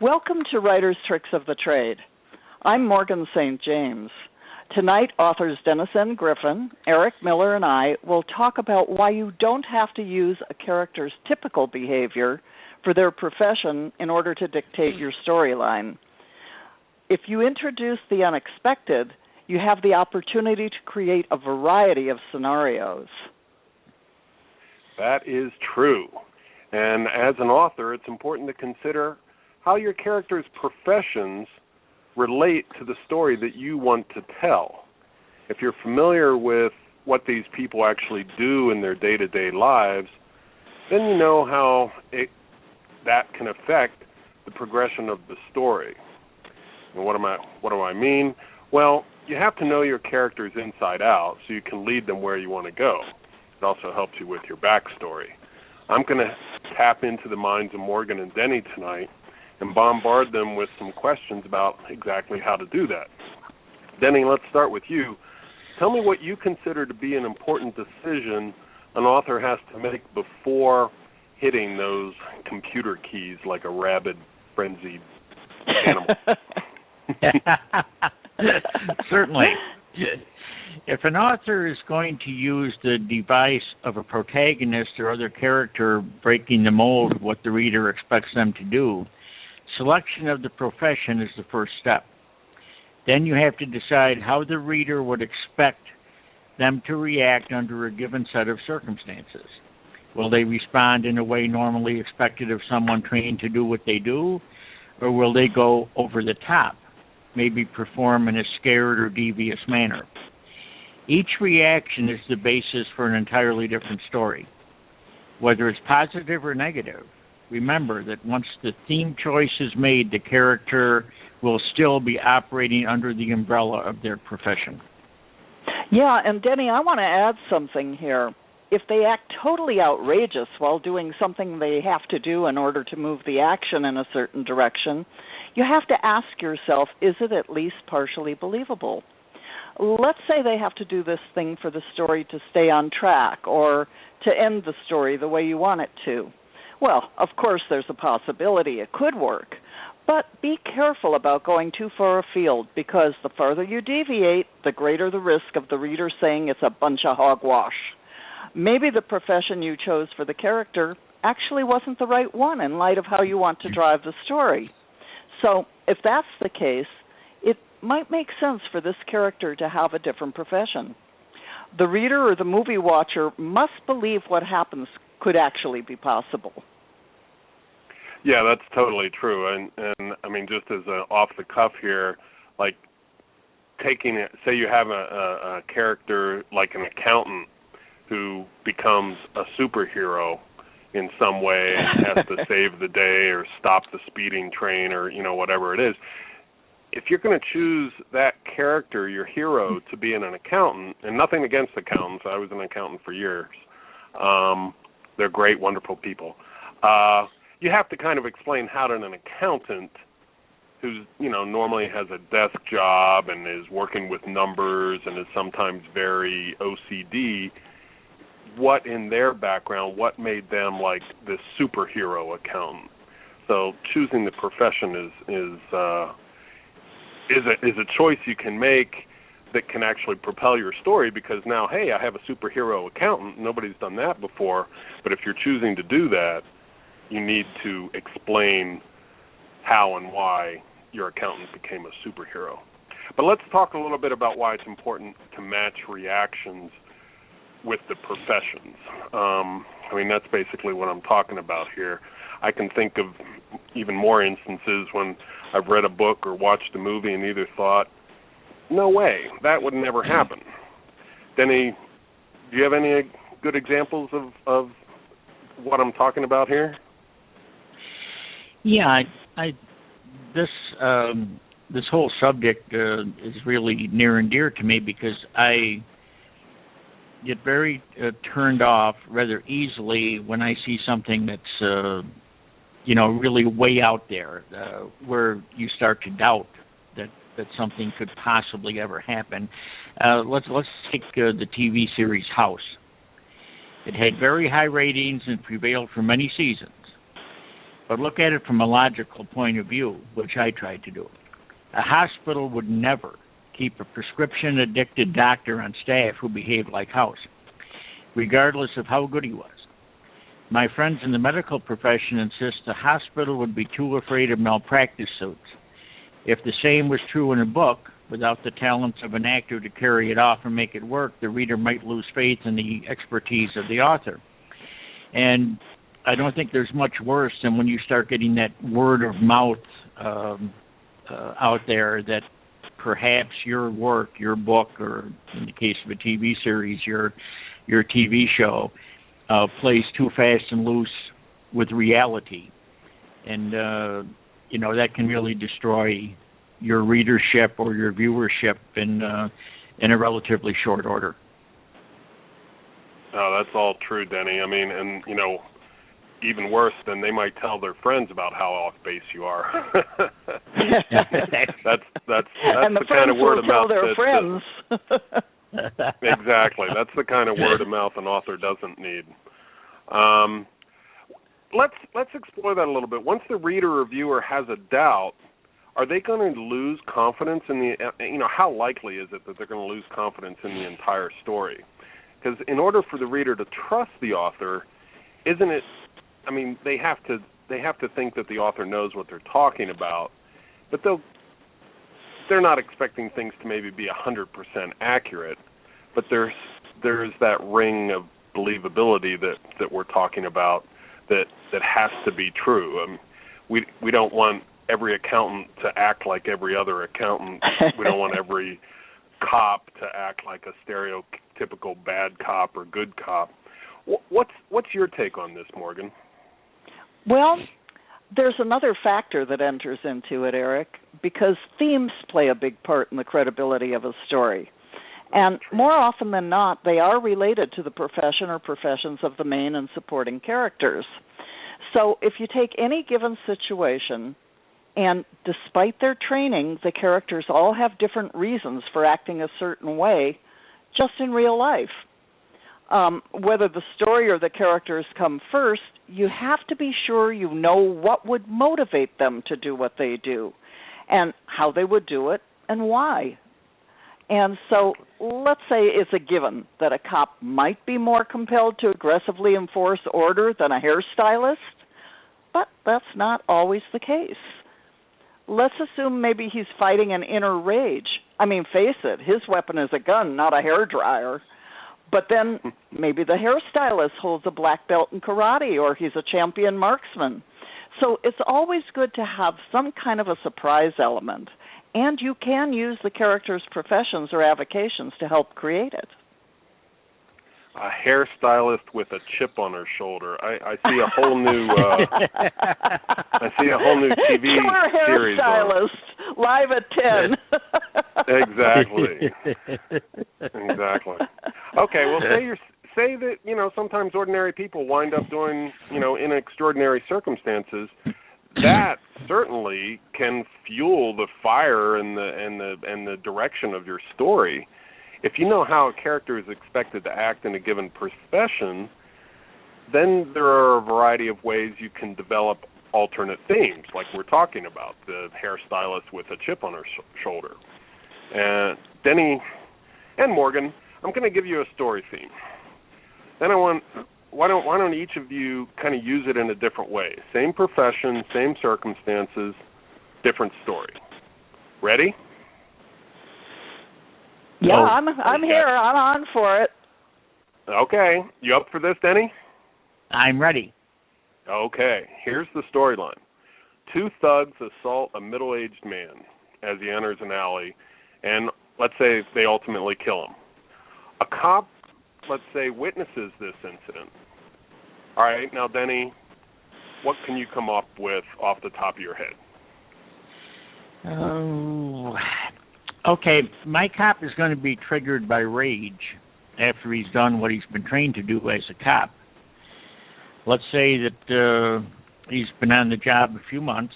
Welcome to Writer's Tricks of the Trade. I'm Morgan St. James. Tonight, authors Dennis N. Griffin, Eric Miller, and I will talk about why you don't have to use a character's typical behavior for their profession in order to dictate your storyline. If you introduce the unexpected, you have the opportunity to create a variety of scenarios. That is true. And as an author, it's important to consider how your character's professions relate to the story that you want to tell. If you're familiar with what these people actually do in their day-to-day lives, then you know how that can affect the progression of the story. And what do I mean? Well, you have to know your characters inside out so you can lead them where you want to go. It also helps you with your backstory. I'm going to tap into the minds of Morgan and Denny tonight and bombard them with some questions about exactly how to do that. Denny, let's start with you. Tell me what you consider to be an important decision an author has to make before hitting those computer keys like a rabid, frenzied animal. Certainly. If an author is going to use the device of a protagonist or other character breaking the mold of what the reader expects them to do, selection of the profession is the first step. Then you have to decide how the reader would expect them to react under a given set of circumstances. Will they respond in a way normally expected of someone trained to do what they do, or will they go over the top, maybe perform in a scared or devious manner? Each reaction is the basis for an entirely different story. Whether it's positive or negative, remember that once the theme choice is made, the character will still be operating under the umbrella of their profession. Yeah, and Denny, I want to add something here. If they act totally outrageous while doing something they have to do in order to move the action in a certain direction, you have to ask yourself, is it at least partially believable? Let's say they have to do this thing for the story to stay on track or to end the story the way you want it to. Well, of course, there's a possibility it could work, but be careful about going too far afield because the farther you deviate, the greater the risk of the reader saying it's a bunch of hogwash. Maybe the profession you chose for the character actually wasn't the right one in light of how you want to drive the story. So if that's the case, it might make sense for this character to have a different profession. The reader or the movie watcher must believe what happens could actually be possible. Yeah, that's totally true. And I mean, just as a off the cuff here, like taking it, say you have a character like an accountant who becomes a superhero in some way and has to save the day or stop the speeding train or, whatever it is. If you're going to choose that character, your hero, to be an accountant, and nothing against accountants, I was an accountant for years. They're great, wonderful people. You have to kind of explain how an accountant who's, normally has a desk job and is working with numbers and is sometimes very OCD, what in their background, what made them like this superhero accountant. So choosing the profession is a choice you can make that can actually propel your story because now, hey, I have a superhero accountant. Nobody's done that before. But if you're choosing to do that, you need to explain how and why your accountant became a superhero. But let's talk a little bit about why it's important to match reactions with the professions. That's basically what I'm talking about here. I can think of even more instances when I've read a book or watched a movie and either thought, no way, that would never happen. Denny, do you have any good examples of what I'm talking about here? Yeah, this whole subject is really near and dear to me because I get very turned off rather easily when I see something that's really way out there, where you start to doubt that something could possibly ever happen. Let's take the TV series House. It had very high ratings and prevailed for many seasons. but look at it from a logical point of view, which I tried to do. A hospital would never keep a prescription-addicted doctor on staff who behaved like house, regardless of how good he was. My friends in the medical profession insist the hospital would be too afraid of malpractice suits. If the same was true in a book, without the talents of an actor to carry it off and make it work, the reader might lose faith in the expertise of the author. And I don't think there's much worse than when you start getting that word of mouth out there that perhaps your work, your book, or in the case of a TV series, your TV show, plays too fast and loose with reality. And, that can really destroy your readership or your viewership in a relatively short order. Oh, that's all true, Denny. I mean, and, even worse than they might tell their friends about how off base you are. that's and the the kind of word of mouth their friends. Exactly. That's the kind of word of mouth an author doesn't need. Let's explore that a little bit. Once the reader or viewer has a doubt, are they going to lose confidence in the? How likely is it that they're going to lose confidence in the entire story? Because in order for the reader to trust the author, isn't it? I mean, they have to think that the author knows what they're talking about, but they're not expecting things to maybe be 100% accurate. But there's that ring of believability that we're talking about that has to be true. We don't want every accountant to act like every other accountant. We don't want every cop to act like a stereotypical bad cop or good cop. What's your take on this, Morgan? Well, there's another factor that enters into it, Eric, because themes play a big part in the credibility of a story. And more often than not, they are related to the profession or professions of the main and supporting characters. So if you take any given situation, and despite their training, the characters all have different reasons for acting a certain way, just in real life. Whether the story or the characters come first, you have to be sure you know what would motivate them to do what they do, and how they would do it, and why. And so let's say it's a given that a cop might be more compelled to aggressively enforce order than a hairstylist, but that's not always the case. Let's assume maybe he's fighting an inner rage. I mean, face it, his weapon is a gun, not a hairdryer. But then maybe the hairstylist holds a black belt in karate, or he's a champion marksman. So it's always good to have some kind of a surprise element. And you can use the character's professions or avocations to help create it. A hairstylist with a chip on her shoulder. I see a whole new TV Killer series. Hairstylist, live at 10. Exactly. Okay, well say that, sometimes ordinary people wind up doing, in extraordinary circumstances. That certainly can fuel the fire and the direction of your story. If you know how a character is expected to act in a given profession, then there are a variety of ways you can develop alternate themes, like we're talking about, the hairstylist with a chip on her shoulder. And Denny and Morgan, I'm going to give you a story theme. Then why don't each of you kind of use it in a different way? Same profession, same circumstances, different story. Ready? Yeah, I'm here. I'm on for it. Okay. You up for this, Denny? I'm ready. Okay. Here's the storyline. 2 thugs assault a middle-aged man as he enters an alley, and let's say they ultimately kill him. A cop, let's say, witnesses this incident. All right. Now, Denny, what can you come up with off the top of your head? Okay, my cop is going to be triggered by rage after he's done what he's been trained to do as a cop. Let's say that he's been on the job a few months,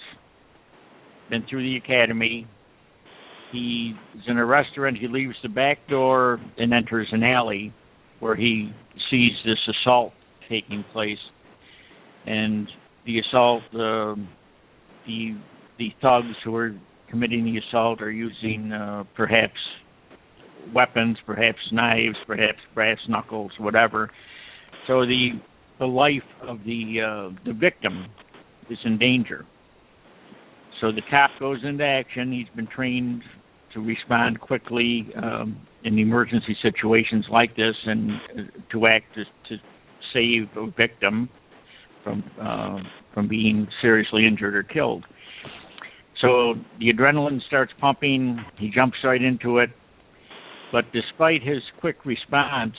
been through the academy, he's in a restaurant, he leaves the back door and enters an alley where he sees this assault taking place. And the assault, the thugs who are committing the assault are using perhaps weapons, perhaps knives, perhaps brass knuckles, whatever. So the life of the victim is in danger. So the cop goes into action. He's been trained to respond quickly in emergency situations like this, and to act to save a victim from being seriously injured or killed. So the adrenaline starts pumping. He jumps right into it. But despite his quick response,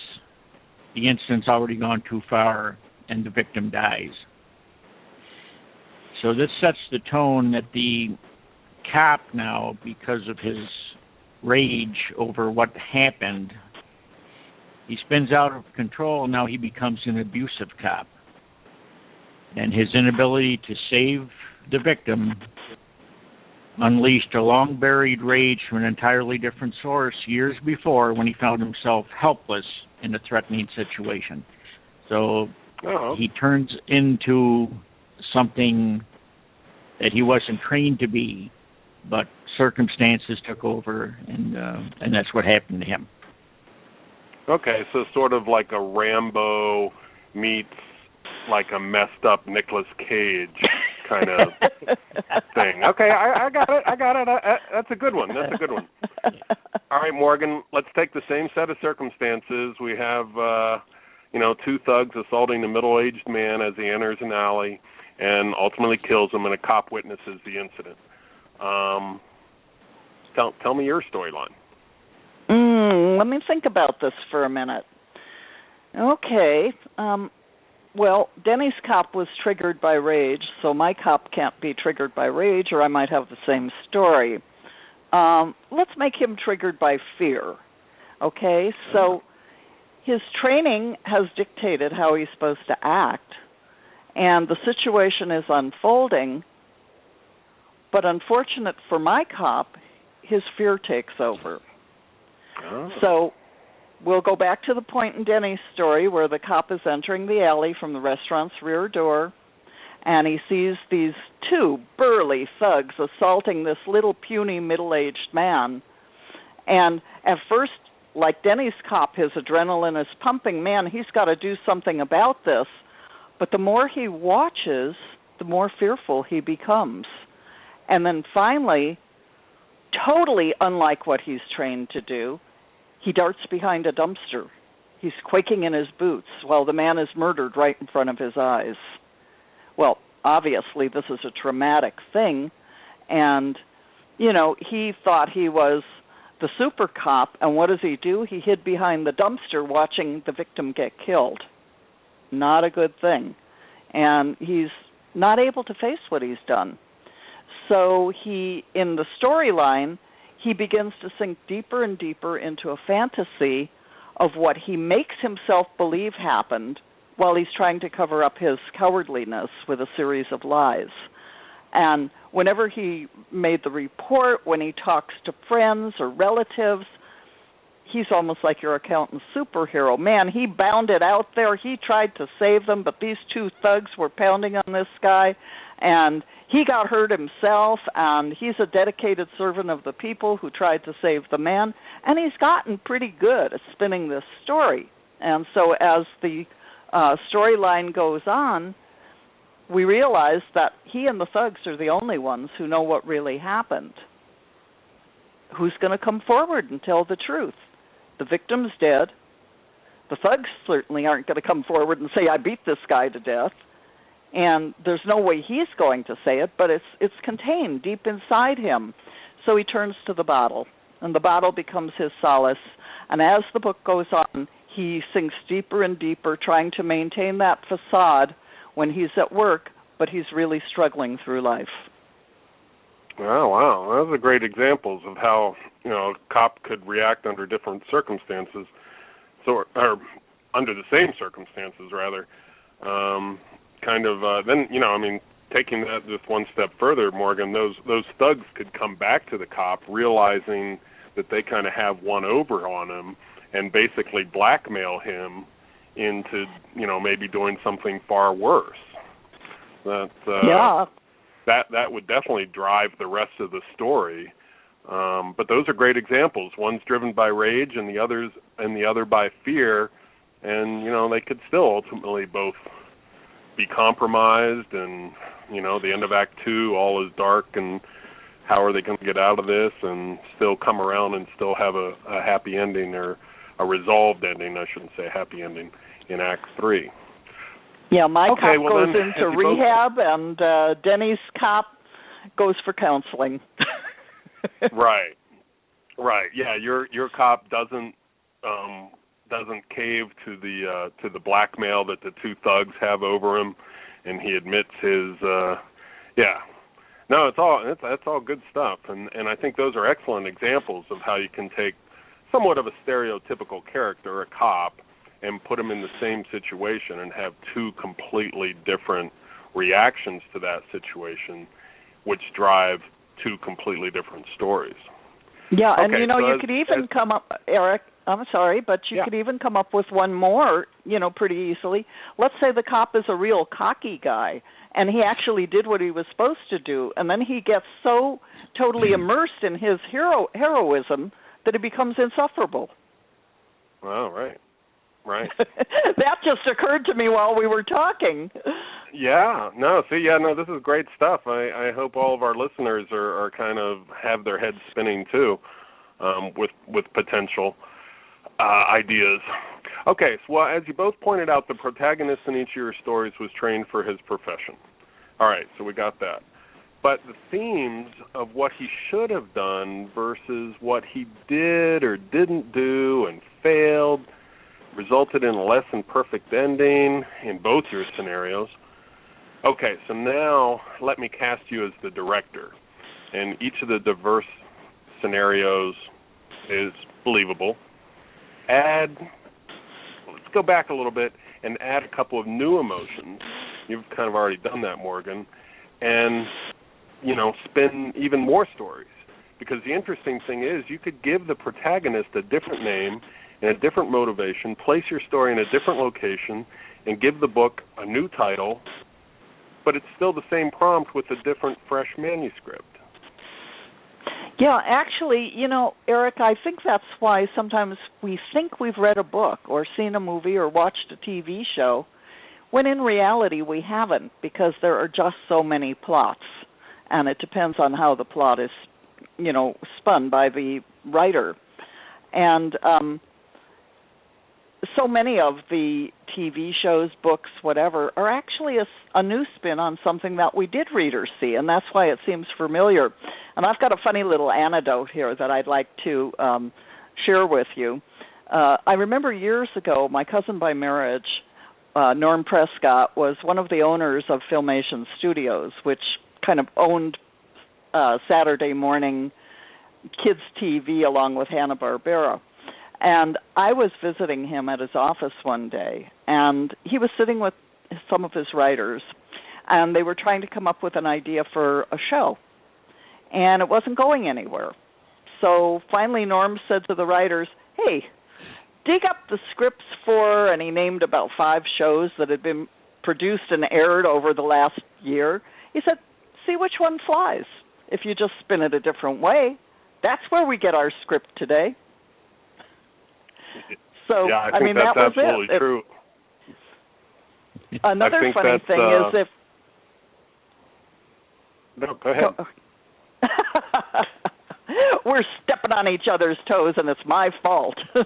the incident's already gone too far, and the victim dies. So this sets the tone that the cop now, because of his rage over what happened, he spins out of control. Now he becomes an abusive cop. And his inability to save the victim unleashed a long-buried rage from an entirely different source years before, when he found himself helpless in a threatening situation. So he turns into something that he wasn't trained to be, but circumstances took over, and that's what happened to him. Okay, so sort of like a Rambo meets like a messed up Nicolas Cage kind of thing. Okay, I got it. That's a good one. All right, Morgan, let's take the same set of circumstances. We have, two thugs assaulting a middle-aged man as he enters an alley and ultimately kills him, and a cop witnesses the incident. Tell me your storyline. Let me think about this for a minute. Okay. Well, Denny's cop was triggered by rage, so my cop can't be triggered by rage, or I might have the same story. Let's make him triggered by fear. Okay? So his training has dictated how he's supposed to act, and the situation is unfolding, but unfortunate for my cop, his fear takes over. Oh. So we'll go back to the point in Denny's story where the cop is entering the alley from the restaurant's rear door, and he sees these two burly thugs assaulting this little puny middle-aged man. And at first, like Denny's cop, his adrenaline is pumping. Man, he's got to do something about this. But the more he watches, the more fearful he becomes. And then finally, totally unlike what he's trained to do, he darts behind a dumpster. He's quaking in his boots while the man is murdered right in front of his eyes. Well, obviously, this is a traumatic thing, and, he thought he was the super cop, and what does he do? He hid behind the dumpster watching the victim get killed. Not a good thing. And he's not able to face what he's done. So in the storyline, he begins to sink deeper and deeper into a fantasy of what he makes himself believe happened while he's trying to cover up his cowardliness with a series of lies. And whenever he made the report, when he talks to friends or relatives, he's almost like your accountant's superhero. Man, he bounded out there. He tried to save them, but these two thugs were pounding on this guy, and he got hurt himself, and he's a dedicated servant of the people who tried to save the man, and he's gotten pretty good at spinning this story. And so as the storyline goes on, we realize that he and the thugs are the only ones who know what really happened. Who's going to come forward and tell the truth? The victim's dead. The thugs certainly aren't going to come forward and say, I beat this guy to death. And there's no way he's going to say it, but it's contained deep inside him. So he turns to the bottle, and the bottle becomes his solace. And as the book goes on, he sinks deeper and deeper, trying to maintain that facade when he's at work, but he's really struggling through life. Oh, wow. Those are great examples of how, a cop could react under different circumstances, or under the same circumstances, rather. Taking that just one step further, Morgan, those thugs could come back to the cop realizing that they kind of have one over on him and basically blackmail him into, maybe doing something far worse. That that would definitely drive the rest of the story. But those are great examples. One's driven by rage, and the other by fear, and they could still ultimately both be compromised. And the end of Act 2, all is dark, and how are they going to get out of this and still come around and still have a happy ending, or a resolved ending, I shouldn't say happy ending, in Act 3. Yeah, my cop goes into rehab, and Denny's cop goes for counseling. Right. Yeah, your cop doesn't cave to the blackmail that the two thugs have over him, and he admits his. No, that's all good stuff, and I think those are excellent examples of how you can take somewhat of a stereotypical character, a cop, and put him in the same situation and have two completely different reactions to that situation, which drive two completely different stories. Yeah, and you could even come up, Eric, I'm sorry, but you could even come up with one more, pretty easily. Let's say the cop is a real cocky guy, and he actually did what he was supposed to do, and then he gets so totally immersed in his heroism that he becomes insufferable. Oh, right. That just occurred to me while we were talking. This is great stuff. I hope all of our listeners are kind of have their heads spinning too, with potential ideas. Okay, so as you both pointed out, the protagonist in each of your stories was trained for his profession. All right, so we got that. But the themes of what he should have done versus what he did or didn't do and failed resulted in a less than perfect ending in both your scenarios. Okay, so now let me cast you as the director. And each of the diverse scenarios is believable. Let's go back a little bit and add a couple of new emotions. You've kind of already done that, Morgan. And, spin even more stories. Because the interesting thing is you could give the protagonist a different name and a different motivation, place your story in a different location, and give the book a new title, but it's still the same prompt with a different, fresh manuscript. Yeah, actually, Eric, I think that's why sometimes we think we've read a book or seen a movie or watched a TV show, when in reality we haven't, because there are just so many plots, and it depends on how the plot is, spun by the writer. And so many of the TV shows, books, whatever, are actually a new spin on something that we did read or see, and that's why it seems familiar. And I've got a funny little anecdote here that I'd like to share with you. I remember years ago, my cousin by marriage, Norm Prescott, was one of the owners of Filmation Studios, which kind of owned Saturday morning kids' TV along with Hanna-Barbera. And I was visiting him at his office one day, and he was sitting with some of his writers, and they were trying to come up with an idea for a show, and it wasn't going anywhere. So finally Norm said to the writers, hey, dig up the scripts for, and he named about 5 shows that had been produced and aired over the last year. He said, see which one flies. If you just spin it a different way, that's where we get our script today. So, yeah, I think that was absolutely true. Another funny thing is if... No, go ahead. We're stepping on each other's toes, and it's my fault. No.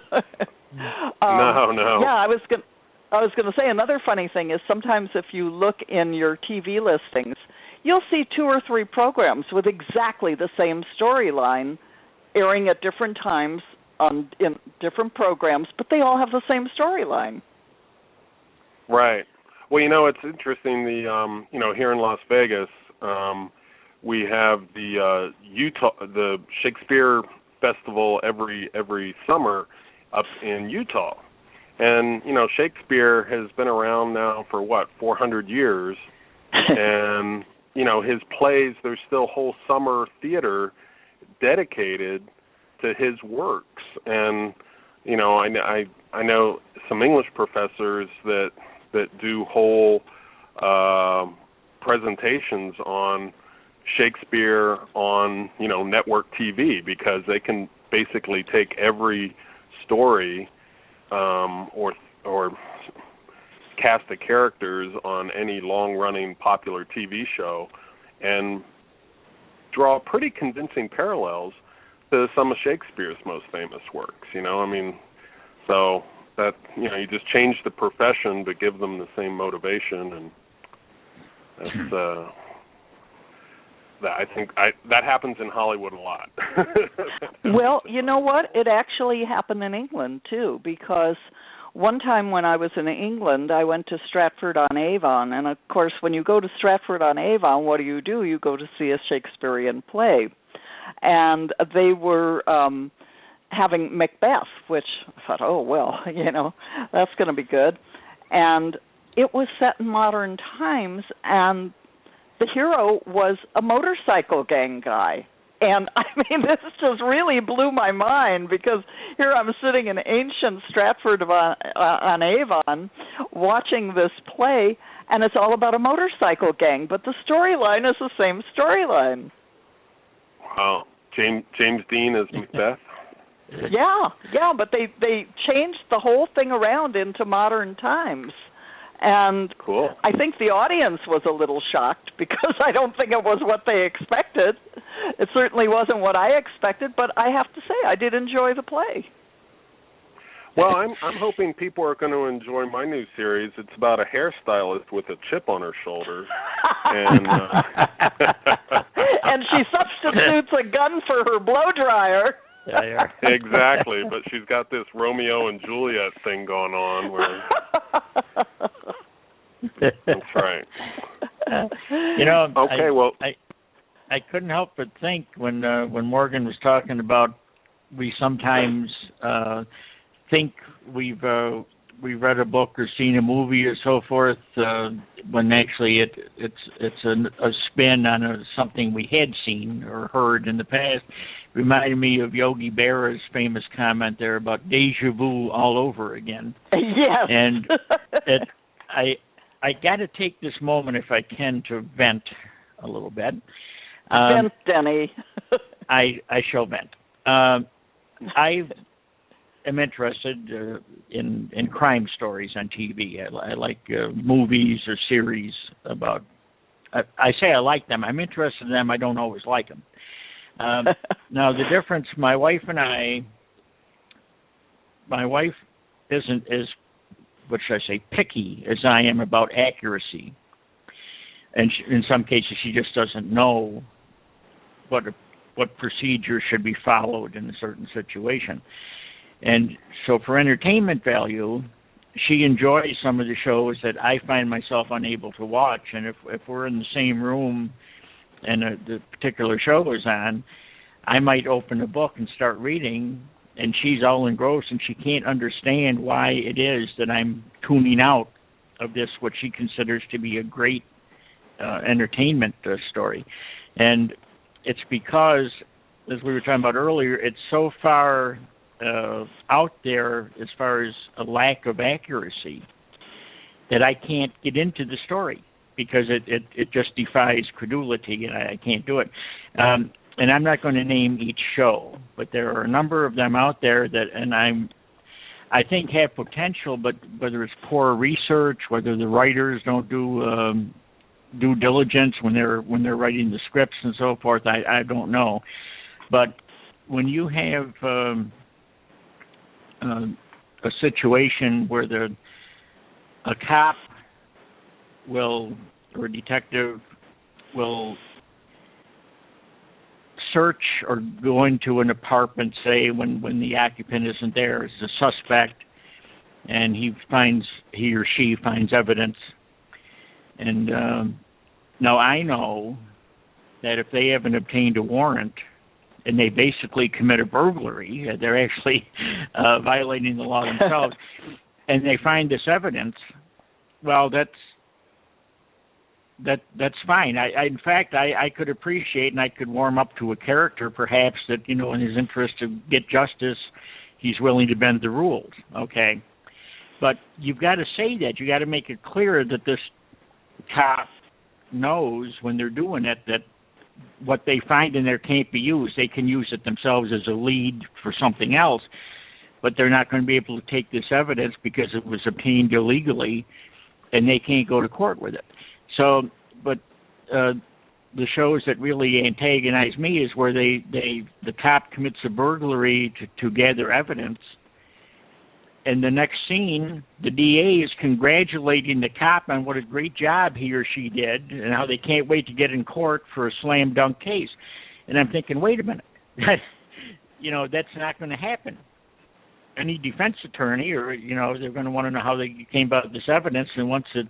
Yeah, I was going to say another funny thing is sometimes if you look in your TV listings, you'll see 2 or 3 programs with exactly the same storyline airing at different times in different programs, but they all have the same storyline. Right. Well, it's interesting. Here in Las Vegas, we have the Shakespeare Festival every summer up in Utah, and Shakespeare has been around now for 400 years, and his plays. There's still whole summer theater dedicated to his works, and I know some English professors that do whole presentations on Shakespeare on, network TV, because they can basically take every story or cast of characters on any long-running popular TV show and draw pretty convincing parallels to some of Shakespeare's most famous works, so that, you just change the profession but give them the same motivation, and that's I think that happens in Hollywood a lot. Well, you know what? It actually happened in England too, because one time when I was in England, I went to Stratford-on-Avon, and of course, when you go to Stratford-on-Avon, what do? You go to see a Shakespearean play, and they were having Macbeth, which I thought, oh well, that's going to be good, and it was set in modern times, and the hero was a motorcycle gang guy. And, this just really blew my mind, because here I'm sitting in ancient Stratford-on-Avon watching this play, and it's all about a motorcycle gang, but the storyline is the same storyline. Wow. James Dean as Macbeth? Yeah, but they changed the whole thing around into modern times. And cool. I think the audience was a little shocked, because I don't think it was what they expected. It certainly wasn't what I expected, but I have to say I did enjoy the play. Well, I'm hoping people are going to enjoy my new series. It's about a hairstylist with a chip on her shoulder. And and she substitutes a gun for her blow dryer. Yeah. Exactly, but she's got this Romeo and Juliet thing going on where that's right. Okay, well, I couldn't help but think when Morgan was talking about, we sometimes think we've read a book or seen a movie or so forth, when actually it's a spin on something we had seen or heard in the past. Reminded me of Yogi Berra's famous comment there about déjà vu all over again. Yes. And I got to take this moment, if I can, to vent a little bit. Vent, Denny. I shall vent. I am interested in crime stories on TV. I like movies or series about. I say I like them. I'm interested in them. I don't always like them. Now the difference, my wife isn't as, what should I say, picky as I am about accuracy, and in some cases she just doesn't know what procedure should be followed in a certain situation. And so for entertainment value, she enjoys some of the shows that I find myself unable to watch. And if we're in the same room and the particular show is on, I might open a book and start reading, and she's all engrossed, and she can't understand why it is that I'm tuning out of this, what she considers to be a great entertainment story. And it's because, as we were talking about earlier, it's so far out there as far as a lack of accuracy that I can't get into the story, because it just defies credulity, and I can't do it. And I'm not going to name each show, but there are a number of them out there that, and I think have potential, but whether it's poor research, whether the writers don't do due diligence when they're writing the scripts and so forth, I don't know. But when you have a situation where a cop will, or a detective will search or go into an apartment, say when the occupant isn't there, as a suspect, and he or she finds evidence. And now I know that if they haven't obtained a warrant and they basically commit a burglary, they're actually violating the law themselves, and they find this evidence, well, that's fine. In fact, I could appreciate and I could warm up to a character, perhaps, that, in his interest to get justice, he's willing to bend the rules, okay? But you've got to say that. You've got to make it clear that this cop knows when they're doing it that what they find in there can't be used. They can use it themselves as a lead for something else, but they're not going to be able to take this evidence because it was obtained illegally, and they can't go to court with it. So, but the shows that really antagonize me is where the cop commits a burglary to gather evidence, and the next scene, the DA is congratulating the cop on what a great job he or she did and how they can't wait to get in court for a slam dunk case. And I'm thinking, wait a minute, that's not going to happen. Any defense attorney, or they're going to want to know how they came about this evidence, and once it's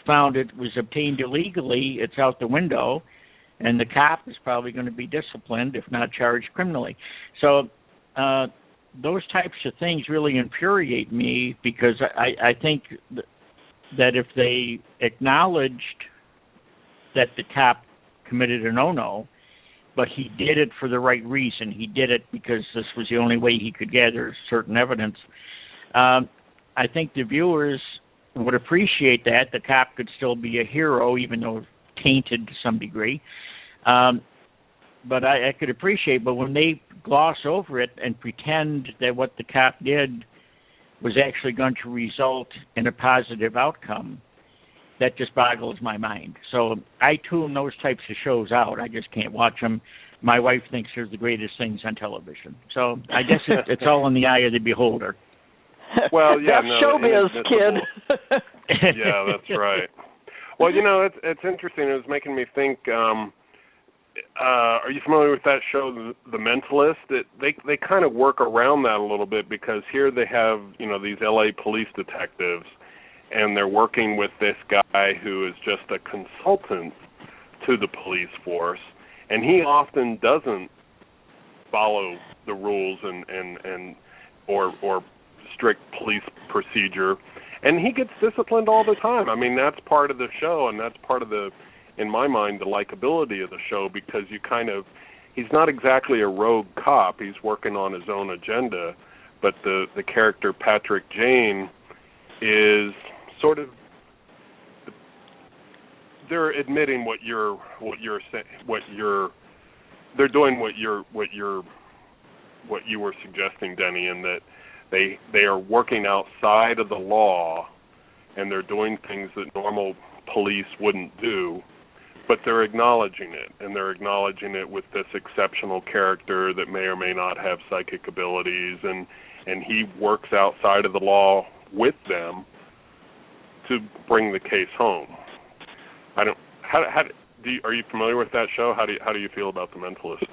found it was obtained illegally, it's out the window, and the cop is probably going to be disciplined, if not charged criminally. So those types of things really infuriate me, because I think that if they acknowledged that the cop committed a no-no, but he did it for the right reason, he did it because this was the only way he could gather certain evidence, I think the viewers would appreciate that. The cop could still be a hero, even though tainted to some degree. But I could appreciate, but when they gloss over it and pretend that what the cop did was actually going to result in a positive outcome, that just boggles my mind. So I tune those types of shows out. I just can't watch them. My wife thinks they're the greatest things on television. So I guess it's all in the eye of the beholder. Well, yeah, that's showbiz, kid. Yeah, that's right. Well, it's interesting. It was making me think. Are you familiar with that show, The Mentalist? They kind of work around that a little bit, because here they have these LA police detectives, and they're working with this guy who is just a consultant to the police force, and he often doesn't follow the rules and or strict police procedure, and he gets disciplined all the time. I mean, that's part of the show, and that's part of in my mind, the likability of the show, because he's not exactly a rogue cop. He's working on his own agenda, but the character Patrick Jane is sort of, they're admitting they're doing what you were suggesting, Denny, in that they are working outside of the law, and they're doing things that normal police wouldn't do, but they're acknowledging it, and they're acknowledging it with this exceptional character that may or may not have psychic abilities, and he works outside of the law with them to bring the case home. Are you familiar with that show? How do you feel about The Mentalist?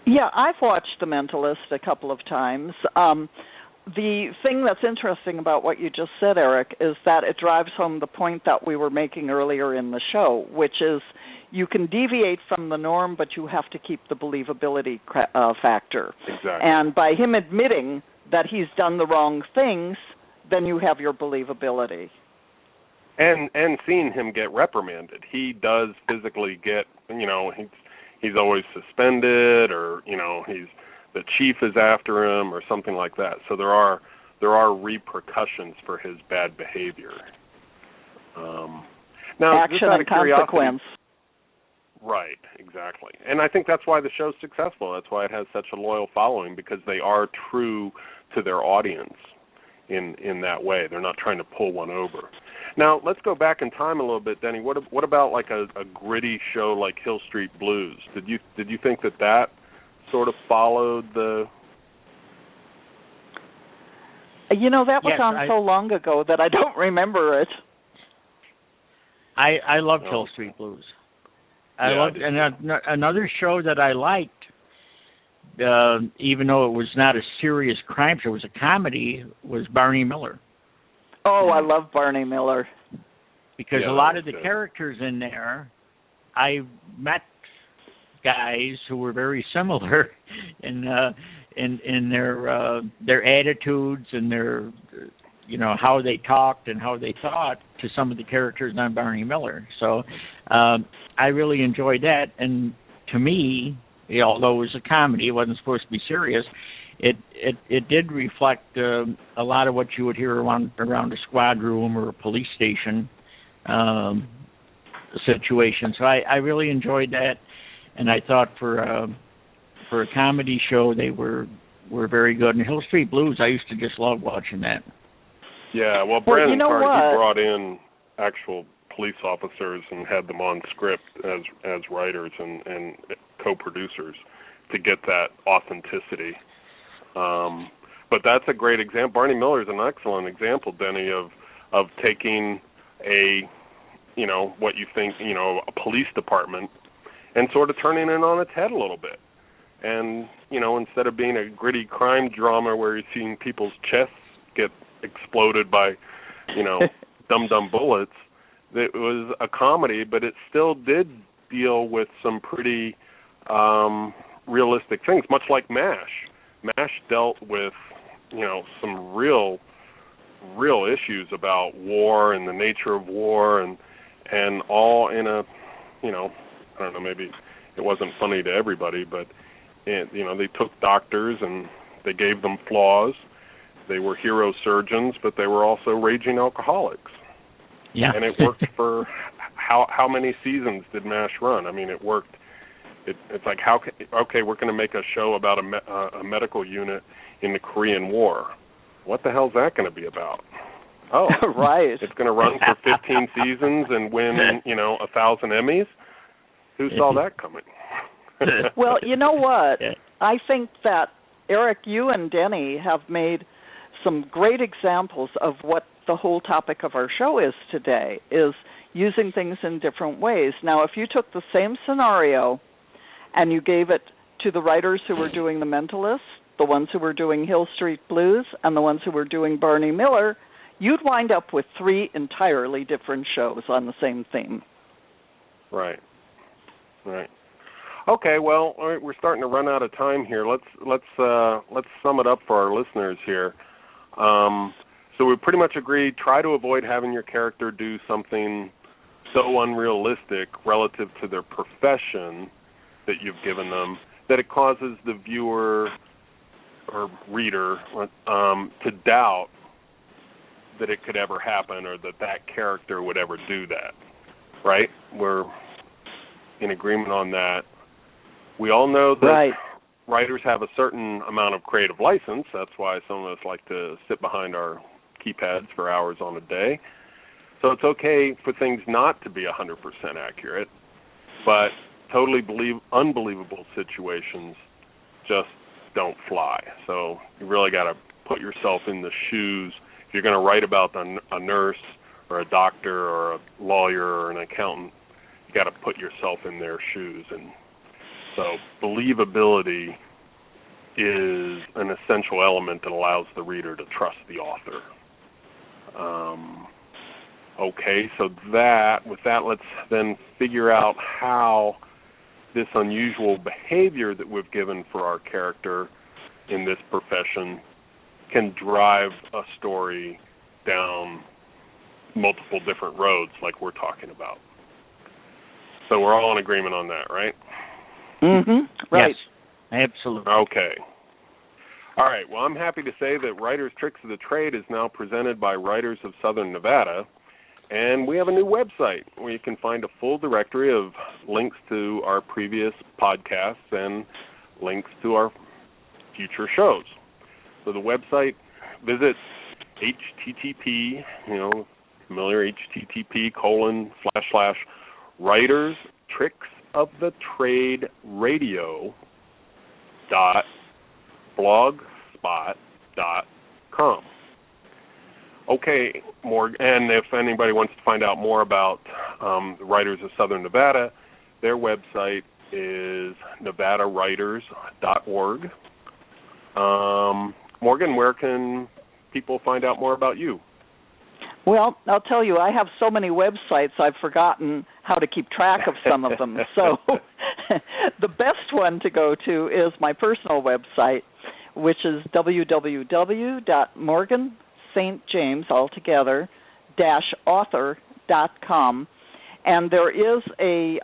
Yeah, I've watched The Mentalist a couple of times. The thing that's interesting about what you just said, Eric, is that it drives home the point that we were making earlier in the show, which is you can deviate from the norm, but you have to keep the believability factor. Exactly. And by him admitting that he's done the wrong things, then you have your believability. And seeing him get reprimanded. He does physically get, he's always suspended, or, the chief is after him or something like that. So there are repercussions for his bad behavior. Now, action and consequence. Right, exactly. And I think that's why the show's successful. That's why it has such a loyal following, because they are true to their audience in that way. They're not trying to pull one over. Now, let's go back in time a little bit, Denny. What about like a gritty show like Hill Street Blues? Did you think that sort of followed the... That was on so long ago that I don't remember it. I loved Hill Street Blues. Another show that I liked, even though it was not a serious crime show, it was a comedy, was Barney Miller. Oh, I love Barney Miller. Because a lot of the characters in there, I met guys who were very similar in their attitudes and their how they talked and how they thought to some of the characters on Barney Miller. So I really enjoyed that, and to me, although it was a comedy, it wasn't supposed to be serious, it did reflect a lot of what you would hear around a squad room or a police station. situation. So I really enjoyed that, and I thought for a comedy show they were very good. And Hill Street Blues, I used to just love watching that. Yeah, well, Brandon Carter, what? he brought in actual police officers and had them on script as writers and co-producers to get that authenticity. But that's a great example. Barney Miller is an excellent example, Denny, of taking what you think, a police department and sort of turning it on its head a little bit. And, instead of being a gritty crime drama where you're seeing people's chests get exploded by, dumb bullets, it was a comedy, but it still did deal with some pretty realistic things, much like MASH. MASH dealt with, some real issues about war and the nature of war and all in a, I don't know, maybe it wasn't funny to everybody, but, they took doctors and they gave them flaws. They were hero surgeons, but they were also raging alcoholics. Yeah. And it worked for how many seasons did MASH run? I mean, it worked. It's like, we're going to make a show about a medical unit in the Korean War. What the hell's that going to be about? Oh, right. It's going to run for 15 seasons and win, 1,000 Emmys? Who saw that coming? Well, you know what? I think that, Eric, you and Denny have made some great examples of what the whole topic of our show is today, is using things in different ways. Now, if you took the same scenario and you gave it to the writers who were doing The Mentalist, the ones who were doing Hill Street Blues, and the ones who were doing Barney Miller, you'd wind up with 3 entirely different shows on the same theme. Right. Okay, well, all right, we're starting to run out of time here. Let's sum it up for our listeners here. So we pretty much agreed, try to avoid having your character do something so unrealistic relative to their profession that you've given them that it causes the viewer or reader to doubt that it could ever happen or that character would ever do that, right? We're in agreement on that. We all know that writers have a certain amount of creative license. That's why some of us like to sit behind our keypads for hours on a day. So it's okay for things not to be 100% accurate, but totally unbelievable situations just don't fly. So you really got to put yourself in the shoes. If you're going to write about a nurse or a doctor or a lawyer or an accountant, you got to put yourself in their shoes. And so believability is an essential element that allows the reader to trust the author. Okay, so with that, let's then figure out how this unusual behavior that we've given for our character in this profession can drive a story down multiple different roads like we're talking about. So we're all in agreement on that, right? Mm-hmm. Right. Yes, absolutely. Okay. All right, well, I'm happy to say that Writers' Tricks of the Trade is now presented by Writers of Southern Nevada, and we have a new website where you can find a full directory of links to our previous podcasts and links to our future shows. So the website, visit http, familiar http:// writerstricksofthetrade.blogspot.com. Okay, Morgan, and if anybody wants to find out more about the Writers of Southern Nevada, their website is nevadawriters.org. Morgan, where can people find out more about you? Well, I'll tell you, I have so many websites, I've forgotten how to keep track of some of them. So the best one to go to is my personal website, which is www.morganstjames.author.com. And there is a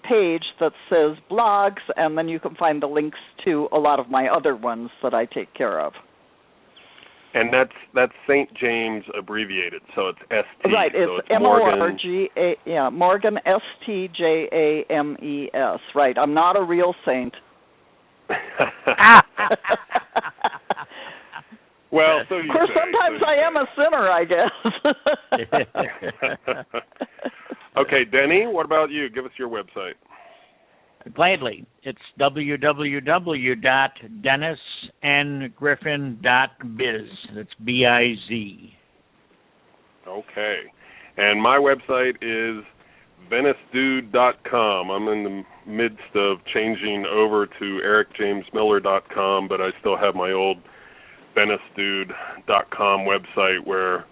page that says blogs, and then you can find the links to a lot of my other ones that I take care of. And that's St. James abbreviated, so it's ST. Right, so it's M-O-R-G-A, yeah, Morgan, S-T-J-A-M-E-S. Right, I'm not a real saint. Well, so you Of course, say, sometimes I am a sinner, I guess. Okay. Okay, Denny, what about you? Give us your website. Gladly. It's www.dennisngriffin.biz. That's B-I-Z. Okay. And my website is venicedude.com. I'm in the midst of changing over to ericjamesmiller.com, but I still have my old venicedude.com website where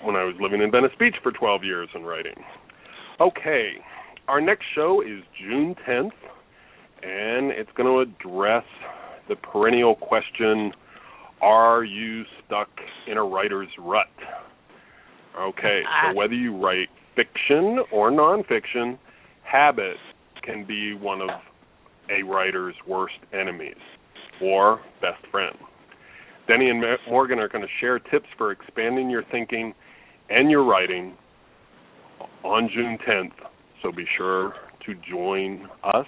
when I was living in Venice Beach for 12 years and writing. Okay. Our next show is June 10th, and it's going to address the perennial question, are you stuck in a writer's rut? Okay, so whether you write fiction or nonfiction, habit can be one of a writer's worst enemies or best friend. Denny and Morgan are going to share tips for expanding your thinking and your writing on June 10th. So be sure to join us.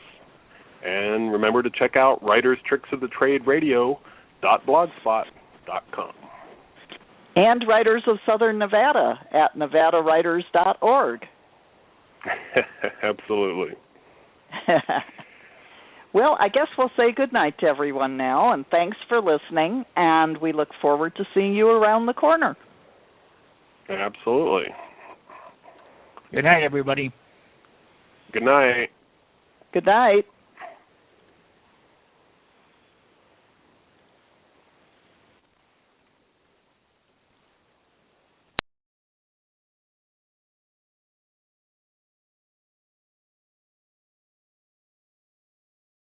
And remember to check out writerstricksofthetrade.blogspot.com. And Writers of Southern Nevada at nevadawriters.org. Absolutely. Well, I guess we'll say goodnight to everyone now, and thanks for listening, and we look forward to seeing you around the corner. Absolutely. Good night, everybody. Good night. Good night.